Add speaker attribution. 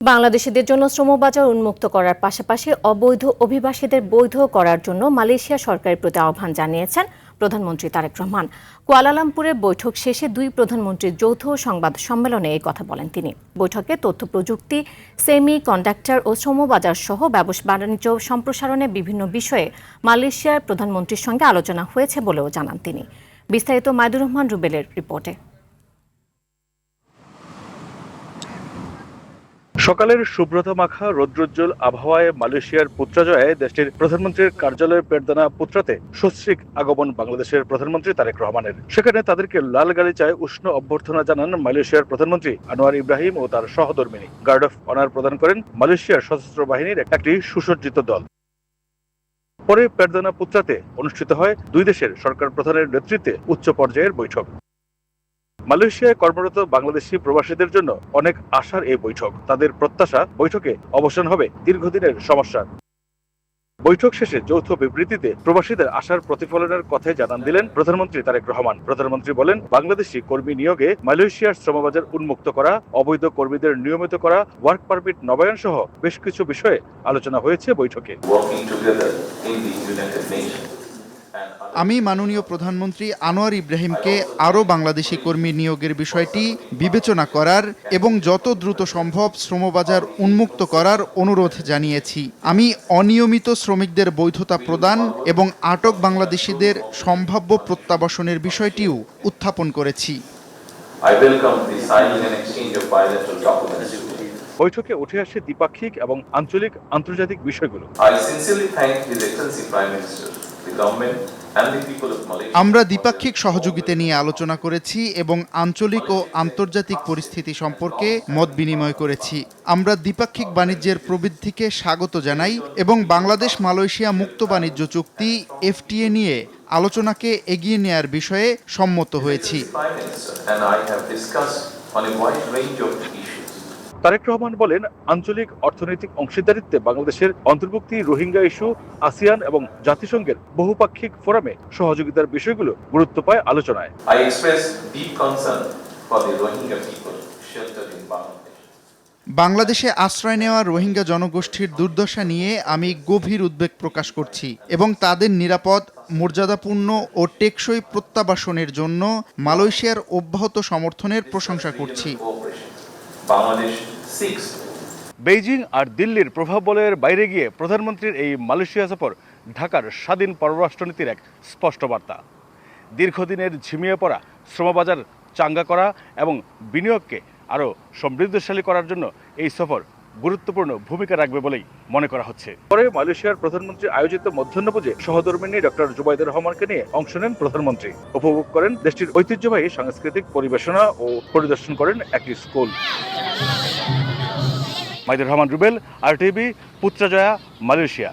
Speaker 1: বাংলাদেশিদের জন্য শ্রমবাজার উন্মুক্ত করার পাশাপাশি অবৈধ অভিবাসীদের বৈধ করার জন্য মালয়েশিয়া সরকারের প্রতি আহ্বান জানিয়েছেন প্রধানমন্ত্রী তারেক রহমান। কুয়ালালামপুরে বৈঠক শেষে দুই প্রধানমন্ত্রীর যৌথ সংবাদ সম্মেলনে এই কথা বলেন তিনি। বৈঠকে তথ্য প্রযুক্তি, সেমি কন্ডাক্টর ও শ্রমবাজার সহ ব্যবসা বাণিজ্য সম্প্রসারণে বিভিন্ন বিষয়ে মালয়েশিয়ার প্রধানমন্ত্রীর সঙ্গে আলোচনা হয়েছে বলেও জানান তিনি। বিস্তারিত মাইদুর রহমান রুবেলের রিপোর্টে।
Speaker 2: সকালের সুব্রত মাখা রৌদ্রোজ্জ্বল আবহাওয়ায় মালয়েশিয়ার পুত্রাজয়ে দেশটির প্রধানমন্ত্রীর কার্যালয়ের পেরদানা পুত্রাতে সস্ত্রীক আগমন বাংলাদেশের প্রধানমন্ত্রী তারেক রহমানের। সেখানে তাদেরকে লাল গালিচায় উষ্ণ অভ্যর্থনা জানান মালয়েশিয়ার প্রধানমন্ত্রী আনোয়ার ইব্রাহিম ও তার সহধর্মিনী। গার্ড অফ অনার প্রদান করেন মালয়েশিয়ার সশস্ত্র বাহিনীর একটি সুসজ্জিত দল। পরে পেরদানা পুত্রাতে অনুষ্ঠিত হয় দুই দেশের সরকার প্রধানের নেতৃত্বে উচ্চ পর্যায়ের বৈঠক। মালয়েশিয়ায় কর্মরত বাংলাদেশি প্রবাসীদের জন্য অনেক আশার এই বৈঠক। তাদের প্রত্যাশা, বৈঠকে অবসান হবে দীর্ঘদিনের সমস্যার। বৈঠক শেষে যৌথ বিবৃতিতে প্রবাসীদের আশার প্রতিফলনের কথাই জানান দিলেন প্রধানমন্ত্রী তারেক রহমান। প্রধানমন্ত্রী বলেন, বাংলাদেশি কর্মী নিয়োগে মালয়েশিয়ার শ্রমবাজার উন্মুক্ত করা, অবৈধ কর্মীদের নিয়মিত করা, ওয়ার্ক পারমিট নবায়ন সহ বেশ কিছু বিষয়ে আলোচনা হয়েছে বৈঠকে।
Speaker 3: আমি মাননীয় প্রধানমন্ত্রী আনোয়ার ইব্রাহিমকে আরও বাংলাদেশি কর্মী নিয়োগের বিষয়টি বিবেচনা করার এবং যত দ্রুত সম্ভব শ্রমবাজার উন্মুক্ত করার অনুরোধ জানিয়েছি। আমি অনিয়মিত শ্রমিকদের বৈধতা প্রদান এবং আটক বাংলাদেশিদের সম্ভাব্য প্রত্যাবাসনের বিষয়টিও উত্থাপন করেছি।
Speaker 2: বৈঠকে উঠে আসে দ্বিপাক্ষিক এবং আঞ্চলিক আন্তর্জাতিক বিষয়গুলো।
Speaker 3: আমরা দ্বিপাক্ষিক সহযোগিতা নিয়ে আলোচনা করেছি এবং আঞ্চলিক ও আন্তর্জাতিক পরিস্থিতি সম্পর্কে মত বিনিময় করেছি। আমরা দ্বিপাক্ষিক বাণিজ্যের প্রবৃদ্ধিকে স্বাগত জানাই এবং বাংলাদেশ মালয়েশিয়া মুক্ত বাণিজ্য চুক্তি FTA নিয়ে আলোচনাকে এগিয়ে নেয়ার বিষয়ে সম্মত হয়েছি।
Speaker 2: তারেক রহমান বলেন, আঞ্চলিক অর্থনৈতিক অংশীদারিত্বে বাংলাদেশের অন্তর্ভুক্তি, রোহিঙ্গা ইস্যু, আসিয়ান এবং জাতিসংঘের বহুপাক্ষিক ফোরামে সহযোগিতার বিষয়গুলো গুরুত্ব পায় আলোচনায়।
Speaker 3: বাংলাদেশে আশ্রয় নেওয়া রোহিঙ্গা জনগোষ্ঠীর দুর্দশা নিয়ে আমি গভীর উদ্বেগ প্রকাশ করছি এবং তাদের নিরাপদ, মর্যাদাপূর্ণ ও টেকসই প্রত্যাবাসনের জন্য মালয়েশিয়ার অব্যাহত সমর্থনের প্রশংসা করছি।
Speaker 2: বেইজিং আর দিল্লির প্রভাব বলয়ের বাইরে গিয়ে প্রধানমন্ত্রীর এই মালয়েশিয়া সফর ঢাকার স্বাধীন পররাষ্ট্রনীতির এক স্পষ্ট বার্তা। দীর্ঘদিনের ঝিমিয়ে পড়া শ্রমবাজার চাঙ্গা করা এবং বিনিয়োগকে আরও সমৃদ্ধশালী করার জন্য এই সফর গুরুত্বপূর্ণ ভূমিকা রাখবে বলেই মনে করা হচ্ছে। পরে মালয়েশিয়ার প্রধানমন্ত্রী আয়োজিত মধ্যাহ্নভোজে সহধর্মিনী ডক্টর জুবাইদা রহমানকে নিয়ে অংশ নেন প্রধানমন্ত্রী। উপভোগ করেন দেশটির ঐতিহ্যবাহী সাংস্কৃতিক পরিবেশনা ও পরিদর্শন করেন একটি school. Maidur Rahman Rubel, RTV, Putrajaya, Malaysia.